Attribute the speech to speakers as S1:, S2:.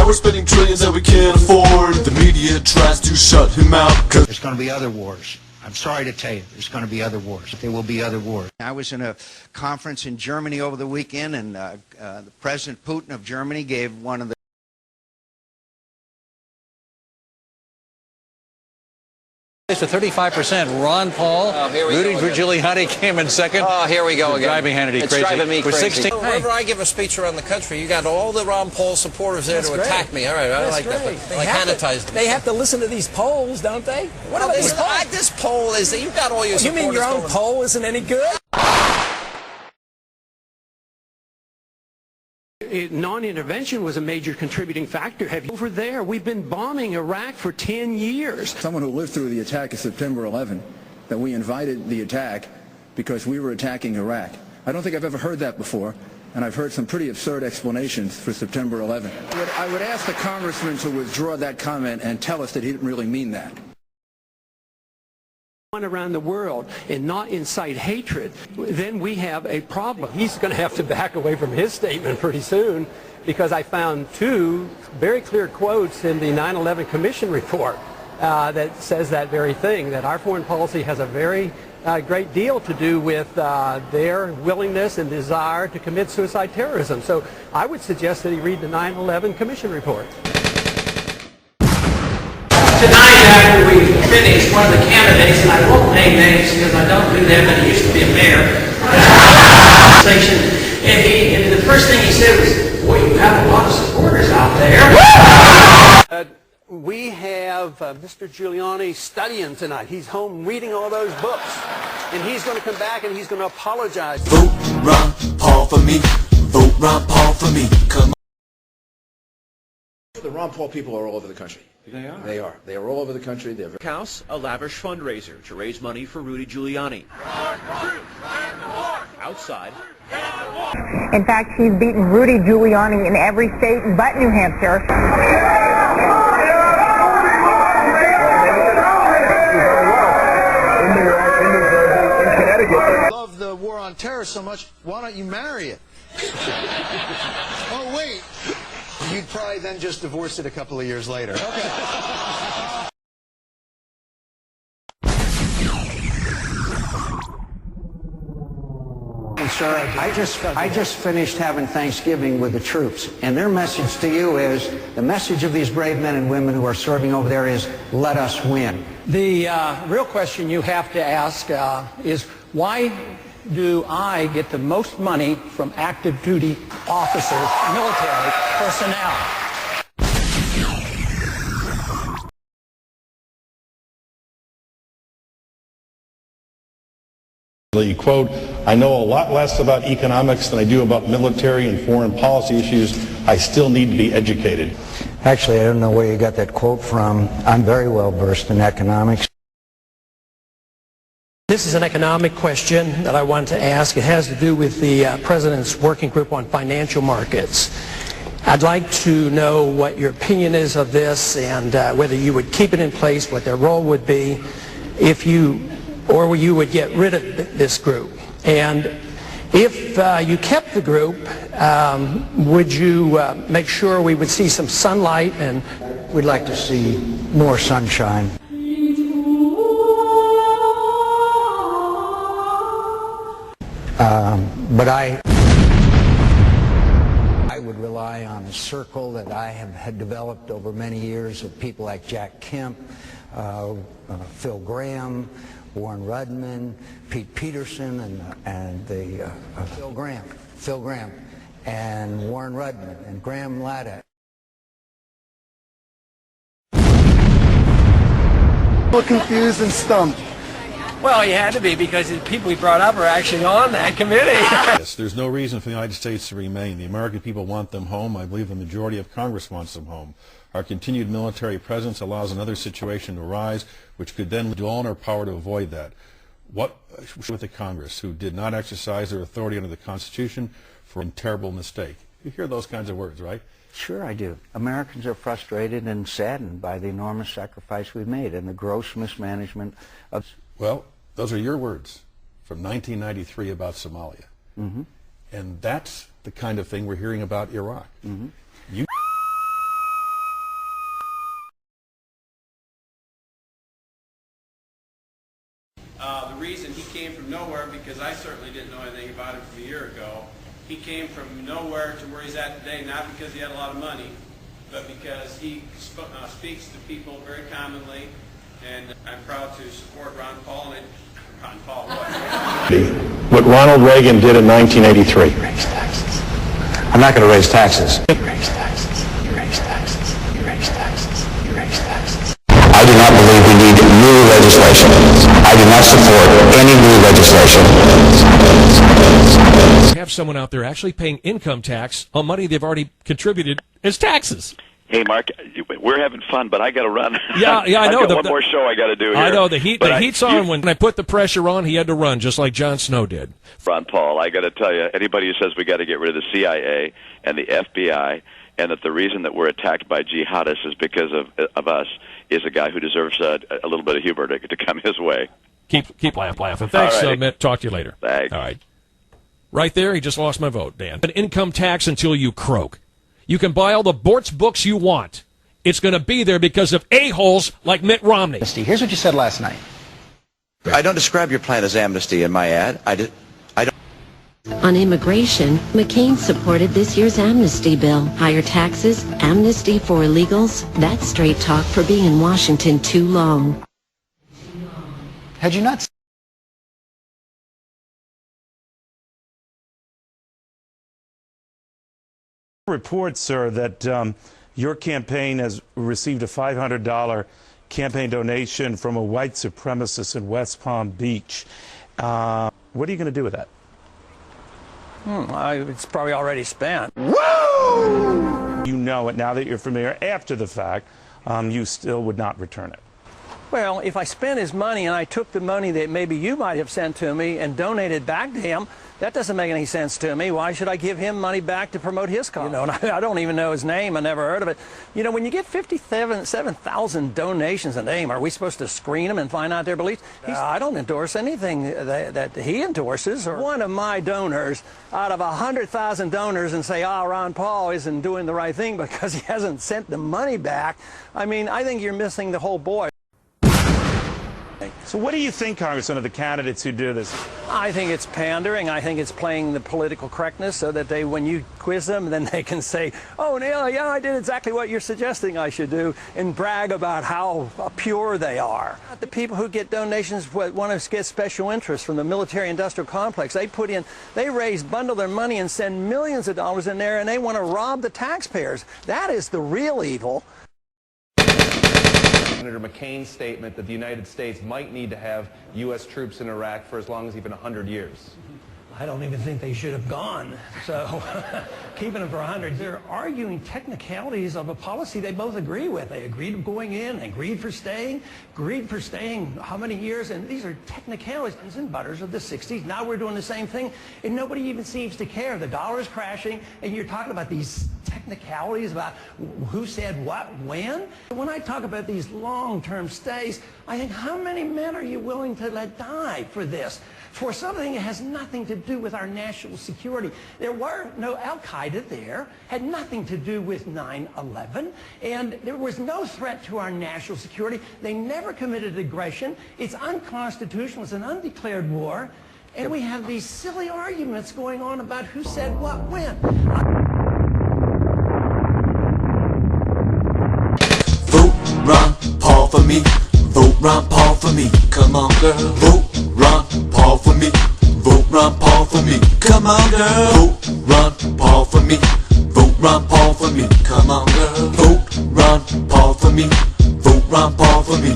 S1: we're spending trillions that we can't afford. The media tries to shut him out, cause
S2: there's going to be other wars. I'm sorry to tell you, there's going to be other wars. There will be other wars.
S3: I was in a conference in Germany over the weekend, and President Putin of Germany gave one of the
S4: To 35%. Ron Paul, Rudy Giuliani came in second.
S5: Oh, here we go again.
S4: Driving Hannity
S5: it's
S4: crazy.
S5: Driving me crazy.
S4: 16.
S5: Whenever I give a speech around the country, you got all the Ron Paul supporters there to attack me. All right, I like that. But like Hannitized.
S6: They have to listen to these polls, don't they?
S5: What about these polls? This poll is that you've got all your supporters.
S6: You mean your own poll isn't any good?
S7: Non-intervention was a major contributing factor. Over there, we've been bombing Iraq for 10 years.
S8: Someone who lived through the attack of September 11, that we invited the attack because we were attacking Iraq. I don't think I've ever heard that before, and I've heard some pretty absurd explanations for September 11. I would ask the congressman to withdraw that comment and tell us that he didn't really mean that.
S7: Around the world and not incite hatred, then we have a problem. He's going to have to back away from his statement pretty soon, because I found two very clear quotes in the 9/11 Commission report that says that very thing, that our foreign policy has a very great deal to do with their willingness and desire to commit suicide terrorism. So I would suggest that he read the 9/11 Commission report.
S9: Tonight, after we finish, one of the candidates, and I won't name names because I don't do that, but he used to be a mayor, and the first thing he said was, boy, you have a lot of supporters out there.
S7: We have Mr. Giuliani studying tonight. He's home reading all those books, and he's going to come back and he's going to apologize.
S1: vote Ron Paul for me. Vote Ron Paul for me. Come on.
S10: The Ron Paul people are all over the country.
S11: They are.
S10: They are. They are all over the country. They're
S11: House, a lavish fundraiser to raise money for Rudy Giuliani. Outside.
S12: In fact, he's beaten Rudy Giuliani in every state but New Hampshire.
S13: I love the war on terror so much, why don't you marry it? Oh, wait. You'd probably then just divorce it a couple of years later. Okay.
S2: Sir, I just finished having Thanksgiving with the troops, and their message to you is, the message of these brave men and women who are serving over there is, let us win.
S7: The real question you have to ask is, why do I get the most money from active duty officers, military personnel?
S14: Quote, I know a lot less about economics than I do about military and foreign policy issues. I still need to be educated.
S2: Actually, I don't know where you got that quote from. I'm very well versed in economics.
S6: This is an economic question that I wanted to ask. It has to do with the President's Working Group on Financial Markets. I'd like to know what your opinion is of this, and whether you would keep it in place, what their role would be, if you would get rid of this group. And if you kept the group, would you make sure we would see some sunlight? And
S2: we'd like to see more sunshine. But I would rely on a circle that I have had developed over many years of people like Jack Kemp, Phil Graham, Warren Rudman, Pete Peterson, and Phil Graham, and Warren Rudman, and Graham Latta.
S13: We're confused and stumped.
S6: Well, he had to be, because the people he brought up are actually on that committee.
S14: Yes, there's no reason for the United States to remain. The American people want them home. I believe the majority of Congress wants them home. Our continued military presence allows another situation to arise, which could then do all in our power to avoid that. What with the Congress, who did not exercise their authority under the Constitution for a terrible mistake? You hear those kinds of words, right?
S2: Sure I do. Americans are frustrated and saddened by the enormous sacrifice we've made and the gross mismanagement of...
S14: Well, those are your words from 1993 about Somalia.
S2: Mm-hmm.
S14: And that's the kind of thing we're hearing about Iraq.
S2: Mm-hmm.
S14: You
S15: came from nowhere, because I certainly didn't know anything about him from a year ago. He came from nowhere to where he's at today, not because he had a lot of money, but because he speaks to people very commonly, and I'm proud to support Ron Paul. And Ron Paul,
S16: what Ronald Reagan did in 1983.
S17: Raise taxes. I'm not going to raise taxes. Raise taxes. You raise taxes. You raise taxes. You raise taxes.
S18: I do not believe we need new legislation. I do not support any new legislation.
S19: Have someone out there actually paying income tax on money they've already contributed as taxes.
S20: Hey, Mark, we're having fun, but I got to run.
S19: Yeah, I know.
S20: I've got one more show I got to do here.
S19: I know. The heat's on. When I put the pressure on, he had to run, just like Jon Snow did.
S20: Ron Paul, I got to tell you, anybody who says we got to get rid of the CIA and the FBI, and that the reason that we're attacked by jihadists is because of us, is a guy who deserves a little bit of humor to come his way.
S19: Keep laughing. Thanks, Mitt. Talk to you later.
S20: Thanks.
S19: All right. Right there, he just lost my vote, Dan. An income tax until you croak. You can buy all the Bortz books you want. It's going to be there because of a-holes like Mitt Romney.
S17: Here's what you said last night.
S18: I don't describe your plan as amnesty in my ad. I don't.
S21: On immigration, McCain supported this year's amnesty bill. Higher taxes, amnesty for illegals. That's straight talk for being in Washington too long.
S17: Had you not
S22: reports, sir, that your campaign has received a $500 campaign donation from a white supremacist in West Palm Beach. What are you going to do with that?
S6: It's probably already spent.
S22: Woo! You know it now that you're familiar. After the fact, you still would not return it.
S6: Well, if I spent his money and I took the money that maybe you might have sent to me and donated back to him, that doesn't make any sense to me. Why should I give him money back to promote his cause? You know, and I don't even know his name. I never heard of it. You know, when you get 7,000 donations a name, are we supposed to screen them and find out their beliefs? I don't endorse anything that he endorses. Or one of my donors out of 100,000 donors and say, Ron Paul isn't doing the right thing because he hasn't sent the money back. I mean, I think you're missing the whole point.
S22: So what do you think, Congressman, of the candidates who do this?
S6: I think it's pandering. I think it's playing the political correctness so that when you quiz them, then they can say, oh, Neil, yeah, I did exactly what you're suggesting I should do, and brag about how pure they are. The people who get donations want to get special interest from the military-industrial complex. They bundle their money and send millions of dollars in there, and they want to rob the taxpayers. That is the real evil.
S23: Senator McCain's statement that the United States might need to have U.S. troops in Iraq for as long as even 100 years.
S6: I don't even think they should have gone. So keeping them for 100, they're arguing technicalities of a policy they both agree with. They agreed to going in, agreed for staying how many years, and these are technicalities and butters of the 60s. Now we're doing the same thing, and nobody even seems to care. The dollar's crashing, and you're talking about these technicalities about who said what, when. When I talk about these long-term stays, I think, how many men are you willing to let die for this? For something that has nothing to do with our national security. There were no Al-Qaeda there, had nothing to do with 9/11, and there was no threat to our national security. They never committed aggression. It's unconstitutional. It's an undeclared war. And we have these silly arguments going on about who said what when.
S1: Vote Ron Paul for me. Vote Ron Paul for me. Come on, girl. Vote Ron Paul for me. Vote Ron Paul for me. Come on, girl. Vote Ron Paul for me. Vote Ron Paul for me. Come on, girl. Vote Ron Paul for me. Vote Ron Paul for me.